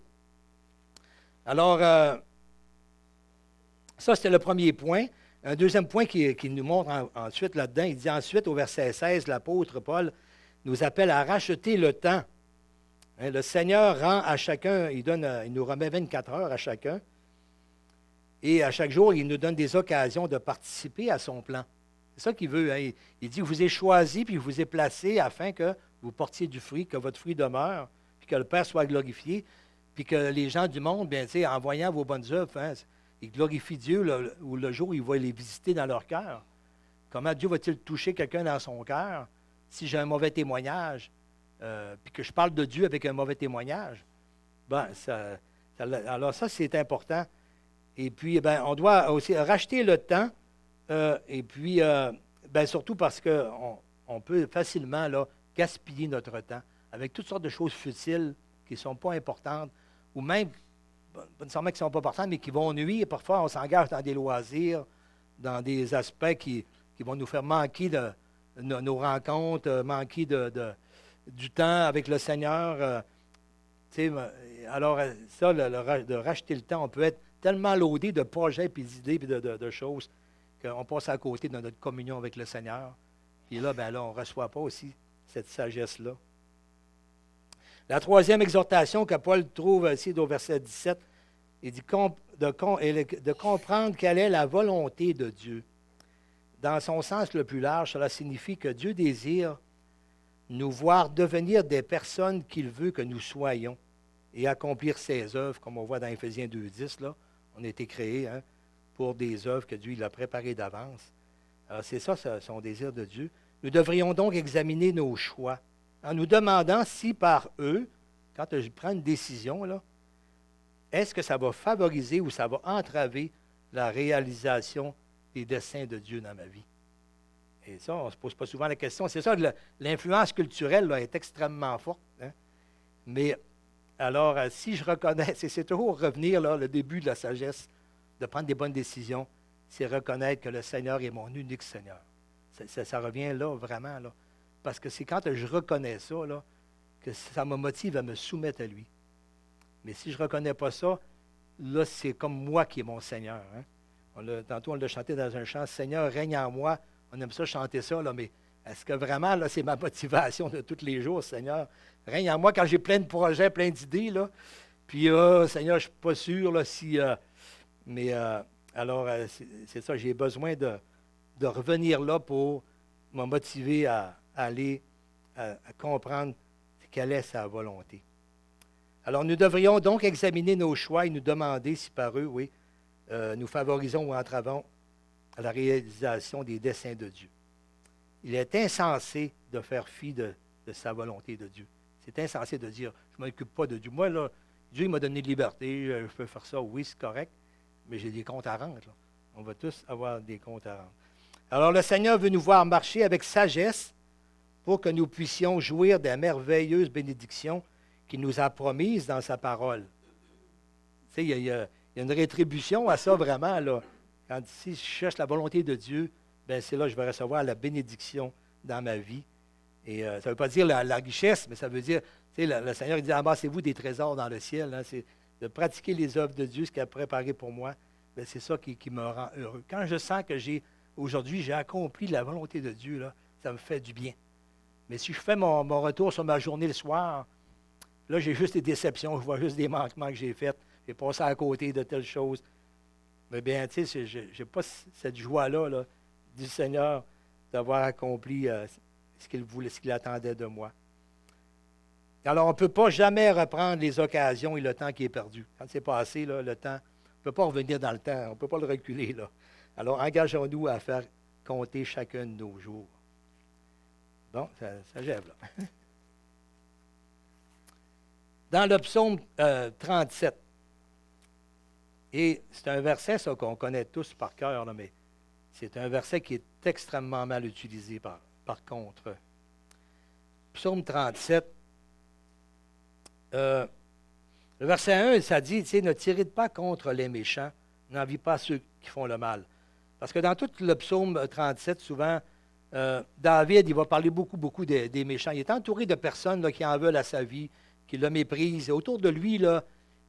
Alors, ça, c'était le premier point. Un deuxième point qui nous montre ensuite là-dedans, il dit ensuite au verset 16, l'apôtre Paul nous appelle à racheter le temps. Hein, le Seigneur rend à chacun, il nous remet 24 heures à chacun, et à chaque jour, il nous donne des occasions de participer à son plan. C'est ça qu'il veut. Hein. Il dit, je vous ai choisi, puis je vous ai placé afin que vous portiez du fruit, que votre fruit demeure, puis que le Père soit glorifié, puis que les gens du monde, bien, en voyant vos bonnes œuvres, hein, ils glorifient Dieu le jour où il va les visiter dans leur cœur. Comment Dieu va-t-il toucher quelqu'un dans son cœur si j'ai un mauvais témoignage, puis que je parle de Dieu avec un mauvais témoignage? Ben, alors ça, c'est important. Et puis, ben, on doit aussi racheter le temps, et puis, ben, surtout parce qu'on peut facilement là, gaspiller notre temps avec toutes sortes de choses futiles qui ne sont pas importantes, ou même, pas nécessairement qui ne sont pas importantes, mais qui vont nuire. Parfois, on s'engage dans des loisirs, dans des aspects qui vont nous faire manquer de nos rencontres, manquer du temps avec le Seigneur. Alors, ça, de racheter le temps, on peut être tellement laudé de projets, puis d'idées, puis de choses, qu'on passe à côté de notre communion avec le Seigneur. Puis là, ben là, on ne reçoit pas aussi cette sagesse-là. La troisième exhortation que Paul trouve ici au verset 17, il dit de comprendre quelle est la volonté de Dieu. Dans son sens le plus large, cela signifie que Dieu désire nous voir devenir des personnes qu'il veut que nous soyons et accomplir ses œuvres, comme on voit dans Éphésiens 2,10, là. On a été créés pour des œuvres que Dieu il a préparées d'avance. Alors, c'est ça, son désir de Dieu. Nous devrions donc examiner nos choix en nous demandant si par eux, quand je prends une décision, là, est-ce que ça va favoriser ou ça va entraver la réalisation des desseins de Dieu dans ma vie? Et ça, on ne se pose pas souvent la question. C'est ça, l'influence culturelle là, est extrêmement forte. Hein? Mais alors, si je reconnais, c'est toujours revenir, là, le début de la sagesse, de prendre des bonnes décisions, c'est reconnaître que le Seigneur est mon unique Seigneur. Ça revient là, vraiment, là. Parce que c'est quand je reconnais ça, là, que ça me motive à me soumettre à lui. Mais si je ne reconnais pas ça, là, c'est comme moi qui est mon Seigneur. Hein? Tantôt, on l'a chanté dans un chant, « Seigneur, règne en moi ». On aime ça chanter ça, là, mais est-ce que vraiment, là, c'est ma motivation de tous les jours, Seigneur? Règne en moi quand j'ai plein de projets, plein d'idées, là. Puis, Seigneur, je ne suis pas sûr, là, si... alors, c'est ça, j'ai besoin de revenir là pour me motiver à aller, à comprendre quelle est sa volonté. Alors, nous devrions donc examiner nos choix et nous demander si par eux, oui, nous favorisons ou entravons à la réalisation des desseins de Dieu. Il est insensé de faire fi de sa volonté de Dieu. C'est insensé de dire, je ne m'occupe pas de Dieu. Moi, là, Dieu m'a donné de liberté, je peux faire ça, oui, c'est correct, mais j'ai des comptes à rendre. Là. On va tous avoir des comptes à rendre. Alors, le Seigneur veut nous voir marcher avec sagesse pour que nous puissions jouir des merveilleuses bénédictions qu'il nous a promises dans sa parole. Tu sais, il y a une rétribution à ça vraiment, là. Quand si je cherche la volonté de Dieu, bien, c'est là que je vais recevoir la bénédiction dans ma vie. Et ça ne veut pas dire la richesse, mais ça veut dire, tu sais, le Seigneur il dit, amassez-vous des trésors dans le ciel. Hein, c'est de pratiquer les œuvres de Dieu, ce qu'il a préparé pour moi. Bien, c'est ça qui me rend heureux. Quand je sens que aujourd'hui, j'ai accompli la volonté de Dieu, là, ça me fait du bien. Mais si je fais mon retour sur ma journée le soir, là, j'ai juste des déceptions, je vois juste des manquements que j'ai faits. J'ai passé à côté de telles choses. Mais bien, tu sais, je n'ai pas cette joie-là là, du Seigneur d'avoir accompli ce qu'il voulait, ce qu'il attendait de moi. Alors, on ne peut pas jamais reprendre les occasions et le temps qui est perdu. Quand c'est passé, là, le temps, on ne peut pas revenir dans le temps, on ne peut pas le reculer. Là. Alors, engageons-nous à faire compter chacun de nos jours. Bon, ça gève, là. Dans le psaume 37, et c'est un verset, ça, qu'on connaît tous par cœur, là, mais c'est un verset qui est extrêmement mal utilisé par contre. Psaume 37, le verset 1, ça dit, tu sais, ne tirez pas contre les méchants, n'envie pas ceux qui font le mal. Parce que dans tout le psaume 37, souvent, David, il va parler beaucoup des méchants. Il est entouré de personnes là, qui en veulent à sa vie, qui le méprisent. Et autour de lui, là,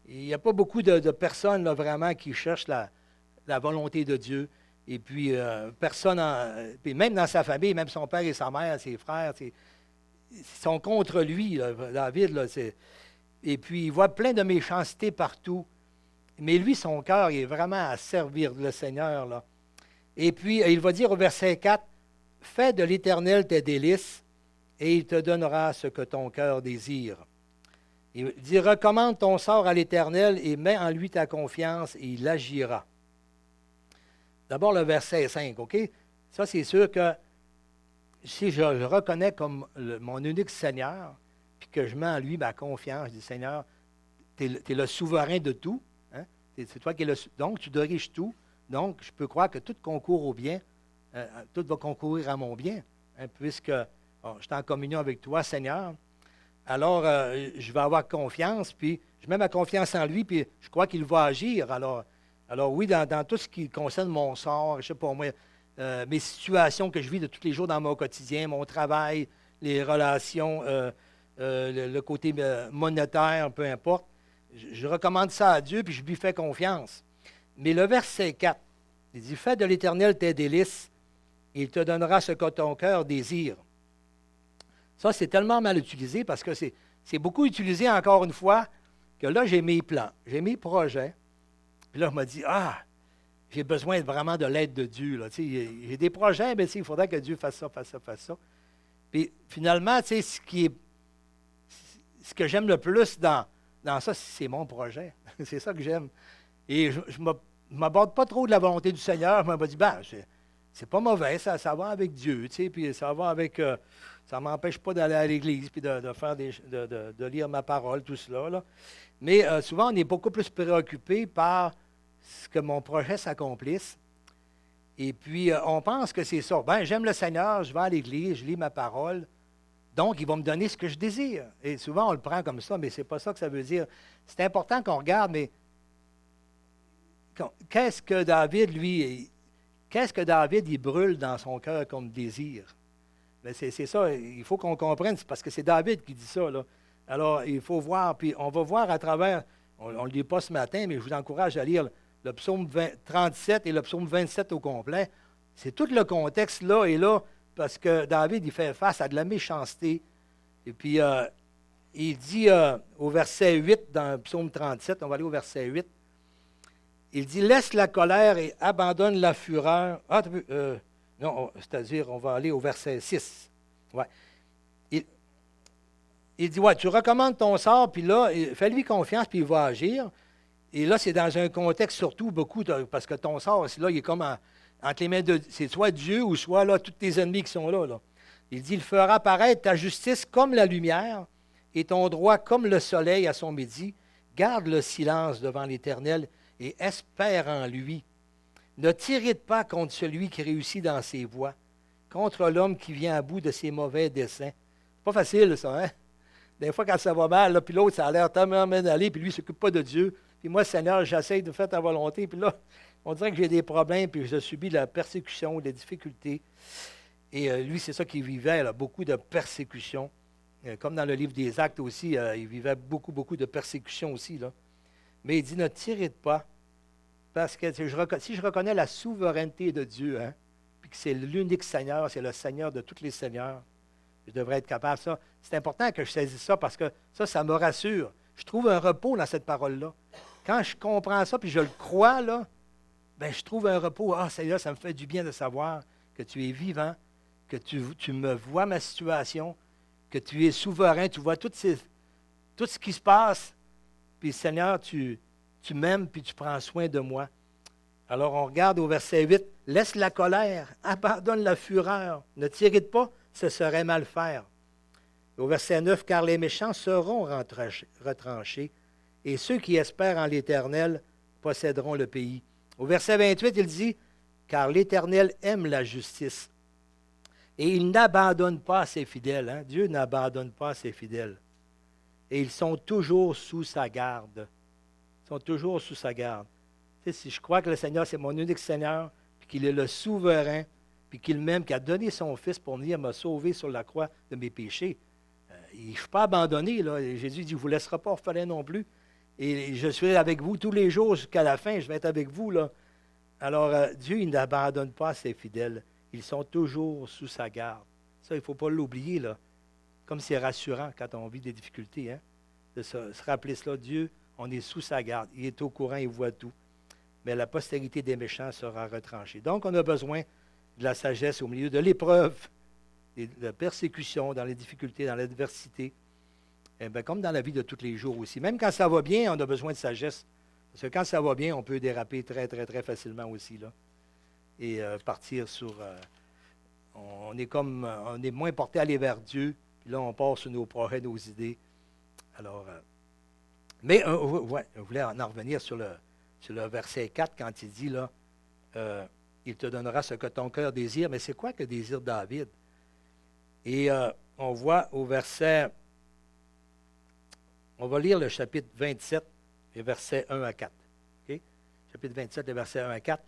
il n'y a pas beaucoup de personnes là, vraiment qui cherchent la volonté de Dieu. Et puis, personne, puis même dans sa famille, même son père et sa mère, ses frères, ils sont contre lui, là, David. Là, et puis, il voit plein de méchanceté partout. Mais lui, son cœur, il est vraiment à servir le Seigneur. Là. Et puis, il va dire au verset 4, « Fais de l'Éternel tes délices, et il te donnera ce que ton cœur désire. » Il dit, « Recommande ton sort à l'Éternel et mets en lui ta confiance, et il agira. » D'abord, le verset 5, OK? Ça, c'est sûr que si je le reconnais comme mon unique Seigneur, puis que je mets en lui ma confiance, je dis, Seigneur, tu es le souverain de tout. Hein? C'est toi qui es donc, tu diriges tout. Donc, je peux croire que tout concourt au bien. Tout va concourir à mon bien, hein, puisque je suis en communion avec toi, Seigneur. Alors, je vais avoir confiance, puis je mets ma confiance en lui, puis je crois qu'il va agir. Alors oui, dans tout ce qui concerne mon sort, je ne sais pas moi, mes situations que je vis de tous les jours dans mon quotidien, mon travail, les relations, le côté monétaire, peu importe, je recommande ça à Dieu, puis je lui fais confiance. Mais le verset 4, il dit, « Fais de l'Éternel tes délices, et il te donnera ce que ton cœur désire. » Ça, c'est tellement mal utilisé parce que c'est beaucoup utilisé encore une fois que là, j'ai mes plans, j'ai mes projets. Puis là, je me dis, j'ai besoin vraiment de l'aide de Dieu. Là. J'ai des projets, mais il faudrait que Dieu fasse ça, fasse ça, fasse ça. Puis finalement, ce que j'aime le plus dans ça, c'est mon projet. C'est ça que j'aime. Et je ne m'aborde pas trop de la volonté du Seigneur. Je me dis, c'est pas mauvais, ça va avec Dieu, puis ça va avec... ça ne m'empêche pas d'aller à l'église, puis de lire ma parole, tout cela. Là. Mais souvent, on est beaucoup plus préoccupé par ce que mon projet s'accomplisse. Et puis, on pense que c'est ça. J'aime le Seigneur, je vais à l'église, je lis ma parole. Donc, il va me donner ce que je désire. Et souvent, on le prend comme ça, mais ce n'est pas ça que ça veut dire. C'est important qu'on regarde, mais qu'est-ce que David, il brûle dans son cœur comme désir? Bien, c'est ça, il faut qu'on comprenne, c'est parce que c'est David qui dit ça. Là. Alors, il faut voir, puis on va voir à travers, on ne le lit pas ce matin, mais je vous encourage à lire le psaume 37 et le psaume 27 au complet. C'est tout le contexte là et là, parce que David, il fait face à de la méchanceté. Et puis, il dit au verset 8 dans le psaume 37, on va aller au verset 8, il dit « Laisse la colère et abandonne la fureur. » non, c'est-à-dire, on va aller au verset 6. Ouais. Il dit, tu recommandes ton sort, puis là, fais-lui confiance, puis il va agir. Et là, c'est dans un contexte surtout parce que ton sort, là, il est comme entre les mains de... C'est soit Dieu ou soit là, tous tes ennemis qui sont là, là. Il dit, il fera paraître ta justice comme la lumière et ton droit comme le soleil à son midi. Garde le silence devant l'Éternel et espère en lui. Ne t'irrite pas contre celui qui réussit dans ses voies, contre l'homme qui vient à bout de ses mauvais desseins. C'est pas facile, ça, hein? Des fois, quand ça va mal, là, puis l'autre, ça a l'air tellement bien d'aller, puis lui, il ne s'occupe pas de Dieu. Puis moi, Seigneur, j'essaie de faire ta volonté, puis là, on dirait que j'ai des problèmes, puis je subis la persécution, des difficultés. Et lui, c'est ça qu'il vivait, là, beaucoup de persécutions. Comme dans le livre des Actes aussi, il vivait beaucoup de persécutions aussi, là. Mais il dit, ne t'irrite pas, parce que si je reconnais la souveraineté de Dieu, hein, puis que c'est l'unique Seigneur, c'est le Seigneur de tous les seigneurs, je devrais être capable de ça. C'est important que je saisisse ça parce que ça me rassure. Je trouve un repos dans cette parole-là. Quand je comprends ça, puis je le crois, là, ben, je trouve un repos. Ah, Seigneur, ça me fait du bien de savoir que tu es vivant, que tu me vois ma situation, que tu es souverain, tu vois tout ce qui se passe. Puis, Seigneur, tu m'aimes, puis tu prends soin de moi. Alors, on regarde au verset 8. « Laisse la colère, abandonne la fureur, ne t'irrite pas, ce serait mal faire. » Au verset 9, « Car les méchants seront retranchés, et ceux qui espèrent en l'Éternel posséderont le pays. » Au verset 28, il dit, « Car l'Éternel aime la justice, et il n'abandonne pas ses fidèles. » Hein? Dieu n'abandonne pas ses fidèles. Et ils sont toujours sous sa garde. Ils sont toujours sous sa garde. Tu sais, si je crois que le Seigneur, c'est mon unique Seigneur, puis qu'il est le souverain, puis qu'il m'aime, qu'il a donné son Fils pour venir me sauver sur la croix de mes péchés, je ne suis pas abandonné. Là. Jésus dit, « Je ne vous laissera pas orphelin non plus. Et je serai avec vous tous les jours jusqu'à la fin. Je vais être avec vous. » Là. Alors, Dieu, il n'abandonne pas ses fidèles. Ils sont toujours sous sa garde. Ça, il ne faut pas l'oublier, là. Comme c'est rassurant quand on vit des difficultés, hein, de se rappeler cela. Dieu, on est sous sa garde. Il est au courant, il voit tout. Mais la postérité des méchants sera retranchée. Donc, on a besoin de la sagesse au milieu de l'épreuve, de la persécution, dans les difficultés, dans l'adversité. Eh bien, comme dans la vie de tous les jours aussi. Même quand ça va bien, on a besoin de sagesse. Parce que quand ça va bien, on peut déraper très, très, très facilement aussi, là. Et partir sur... on est moins porté à aller vers Dieu. Puis là, on part sur nos projets, nos idées. Alors, mais je voulais en revenir sur le verset 4, quand il dit, là, il te donnera ce que ton cœur désire. Mais c'est quoi que désire David? Et on voit au verset, on va lire le chapitre 27, les versets 1 à 4. Okay? Chapitre 27, les versets 1 à 4.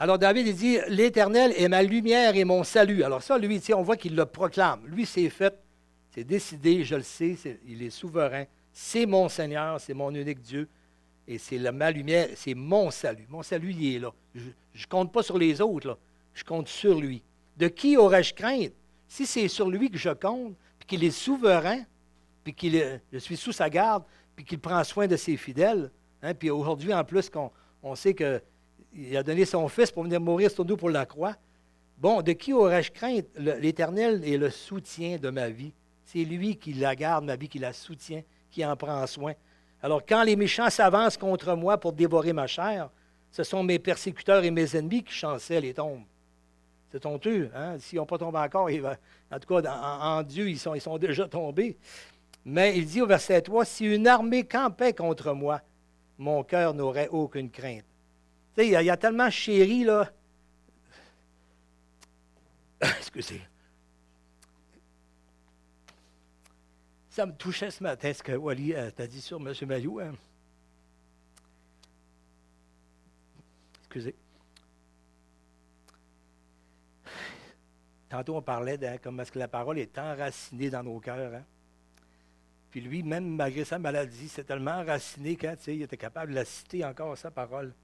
Alors David, il dit, « L'Éternel est ma lumière et mon salut. » Alors ça, lui, on voit qu'il le proclame. Lui, c'est fait, c'est décidé, je le sais, il est souverain. C'est mon Seigneur, c'est mon unique Dieu. Et c'est ma lumière, c'est mon salut. Mon salut, il est là. Je ne compte pas sur les autres, là. Je compte sur lui. De qui aurais-je crainte? Si c'est sur lui que je compte, puis qu'il est souverain, puis je suis sous sa garde, puis qu'il prend soin de ses fidèles, hein, puis aujourd'hui, en plus, on sait qu'il a donné son Fils pour venir mourir sur nous pour la croix. Bon, de qui aurais-je crainte? L'Éternel est le soutien de ma vie. C'est lui qui la garde, ma vie, qui la soutient, qui en prend soin. Alors, quand les méchants s'avancent contre moi pour dévorer ma chair, ce sont mes persécuteurs et mes ennemis qui chancellent et tombent. C'est honteux, hein? S'ils n'ont pas tombé encore, en tout cas, en Dieu, ils sont déjà tombés. Mais il dit au verset 3, « Si une armée campait contre moi, mon cœur n'aurait aucune crainte. » Tu sais, il y a tellement chéri, là. Excusez. Ça me touchait ce matin, ce que Wally t'a dit sur M. Maillot. Hein? Excusez. Tantôt, on parlait de comment est-ce que la parole est enracinée dans nos cœurs. Hein? Puis lui, même malgré sa maladie, c'est tellement enraciné qu'il était capable de la citer encore, sa parole.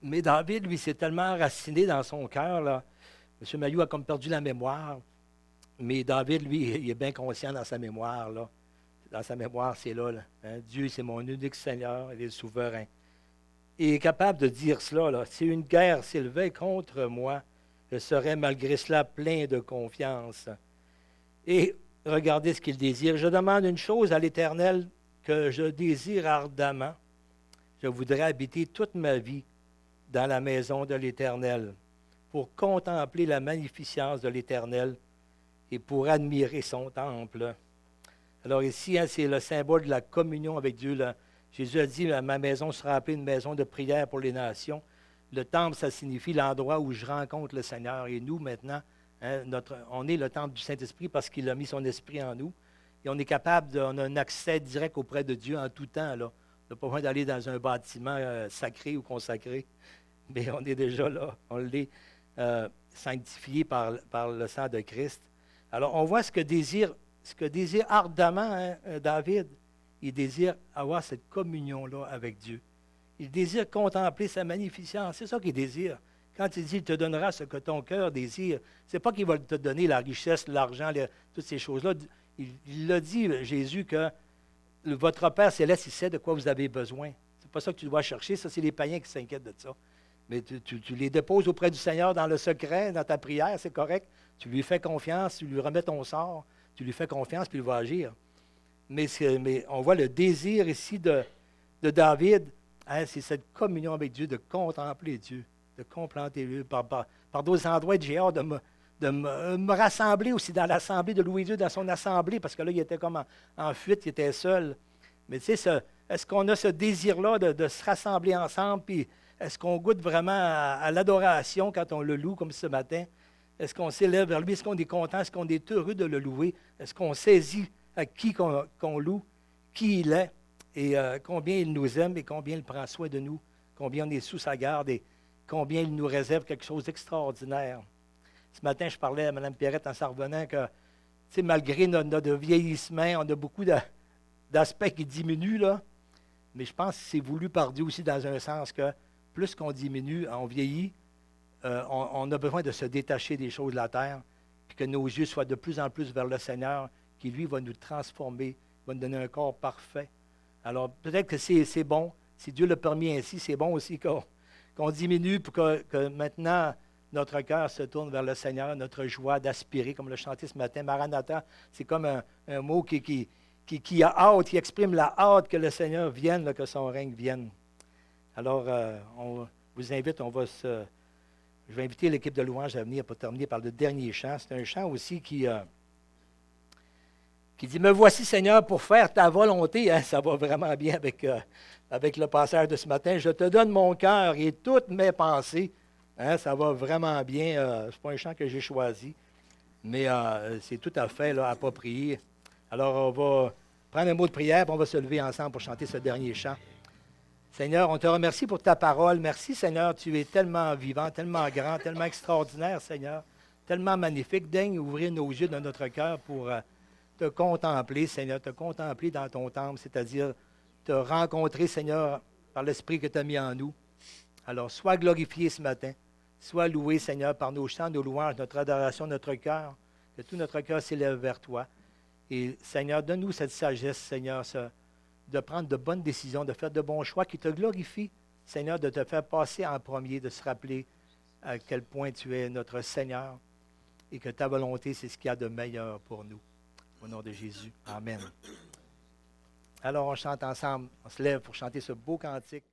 Mais David, lui, s'est tellement enraciné dans son cœur, là. M. Maillot a comme perdu la mémoire. Mais David, lui, il est bien conscient dans sa mémoire, là. Dans sa mémoire, c'est là. Hein? Dieu, c'est mon unique Seigneur, il est souverain. Il est capable de dire cela, là. Si une guerre s'élevait contre moi, je serais malgré cela plein de confiance. Et regardez ce qu'il désire. Je demande une chose à l'Éternel que je désire ardemment, je voudrais habiter toute ma vie dans la maison de l'Éternel, pour contempler la magnificence de l'Éternel et pour admirer son temple. Alors ici, c'est le symbole de la communion avec Dieu. Là. Jésus a dit, ma maison sera appelée une maison de prière pour les nations. Le temple, ça signifie l'endroit où je rencontre le Seigneur. Et nous, maintenant, hein, on est le temple du Saint-Esprit parce qu'il a mis son esprit en nous. Et on est capable, on a un accès direct auprès de Dieu en tout temps. Là. On n'a pas besoin d'aller dans un bâtiment sacré ou consacré. Mais on est déjà là. On l'est sanctifié par le sang de Christ. Alors, on voit ce que désire ardemment David. Il désire avoir cette communion-là avec Dieu. Il désire contempler sa magnificence. C'est ça qu'il désire. Quand il dit « il te donnera ce que ton cœur désire », ce n'est pas qu'il va te donner la richesse, l'argent, toutes ces choses-là. Il l'a dit, Jésus, que votre Père céleste, il sait de quoi vous avez besoin. Ce n'est pas ça que tu dois chercher. Ça, c'est les païens qui s'inquiètent de ça. Mais tu les déposes auprès du Seigneur dans le secret, dans ta prière, c'est correct. Tu lui fais confiance, tu lui remets ton sort, tu lui fais confiance, puis il va agir. Mais on voit le désir ici de David, hein, c'est cette communion avec Dieu, de contempler Dieu, de contempler Dieu. Par d'autres endroits, j'ai hâte de me rassembler aussi dans l'assemblée, de louer Dieu dans son assemblée, parce que là, il était comme en fuite, il était seul. Mais tu sais, est-ce qu'on a ce désir-là de se rassembler ensemble, puis est-ce qu'on goûte vraiment à l'adoration quand on le loue, comme ce matin? Est-ce qu'on s'élève vers lui? Est-ce qu'on est content? Est-ce qu'on est heureux de le louer? Est-ce qu'on saisit à qui qu'on loue, qui il est, et combien il nous aime, et combien il prend soin de nous, combien on est sous sa garde, et combien il nous réserve quelque chose d'extraordinaire? Ce matin, je parlais à Mme Pierrette en s'en revenant que, malgré notre vieillissement, on a beaucoup d'aspects qui diminuent, là, mais je pense que c'est voulu par Dieu aussi dans un sens que plus qu'on diminue, on vieillit, on a besoin de se détacher des choses de la terre, puis que nos yeux soient de plus en plus vers le Seigneur, qui, lui, va nous transformer, va nous donner un corps parfait. Alors, peut-être que c'est bon, si Dieu le permet ainsi, c'est bon aussi qu'on diminue pour que maintenant, notre cœur se tourne vers le Seigneur, notre joie d'aspirer, comme le chantait ce matin. Maranatha, c'est comme un mot qui a hâte, qui exprime la hâte que le Seigneur vienne, là, que son règne vienne. Alors, on vous invite, je vais inviter l'équipe de louange à venir pour terminer par le dernier chant. C'est un chant aussi qui dit « Me voici, Seigneur, pour faire ta volonté. Hein, » ça va vraiment bien avec le passage de ce matin. « Je te donne mon cœur et toutes mes pensées. Hein, » ça va vraiment bien. Ce n'est pas un chant que j'ai choisi, mais c'est tout à fait là, approprié. Alors, on va prendre un mot de prière et on va se lever ensemble pour chanter ce dernier chant. Seigneur, on te remercie pour ta parole. Merci, Seigneur, tu es tellement vivant, tellement grand, tellement extraordinaire, Seigneur, tellement magnifique. Daigne ouvrir nos yeux dans notre cœur pour te contempler, Seigneur, te contempler dans ton temple, c'est-à-dire te rencontrer, Seigneur, par l'Esprit que tu as mis en nous. Alors, sois glorifié ce matin. Sois loué, Seigneur, par nos chants, nos louanges, notre adoration, notre cœur, que tout notre cœur s'élève vers toi. Et, Seigneur, donne-nous cette sagesse, Seigneur, de prendre de bonnes décisions, de faire de bons choix qui te glorifient, Seigneur, de te faire passer en premier, de se rappeler à quel point tu es notre Seigneur et que ta volonté, c'est ce qu'il y a de meilleur pour nous. Au nom de Jésus. Amen. Alors, on chante ensemble. On se lève pour chanter ce beau cantique.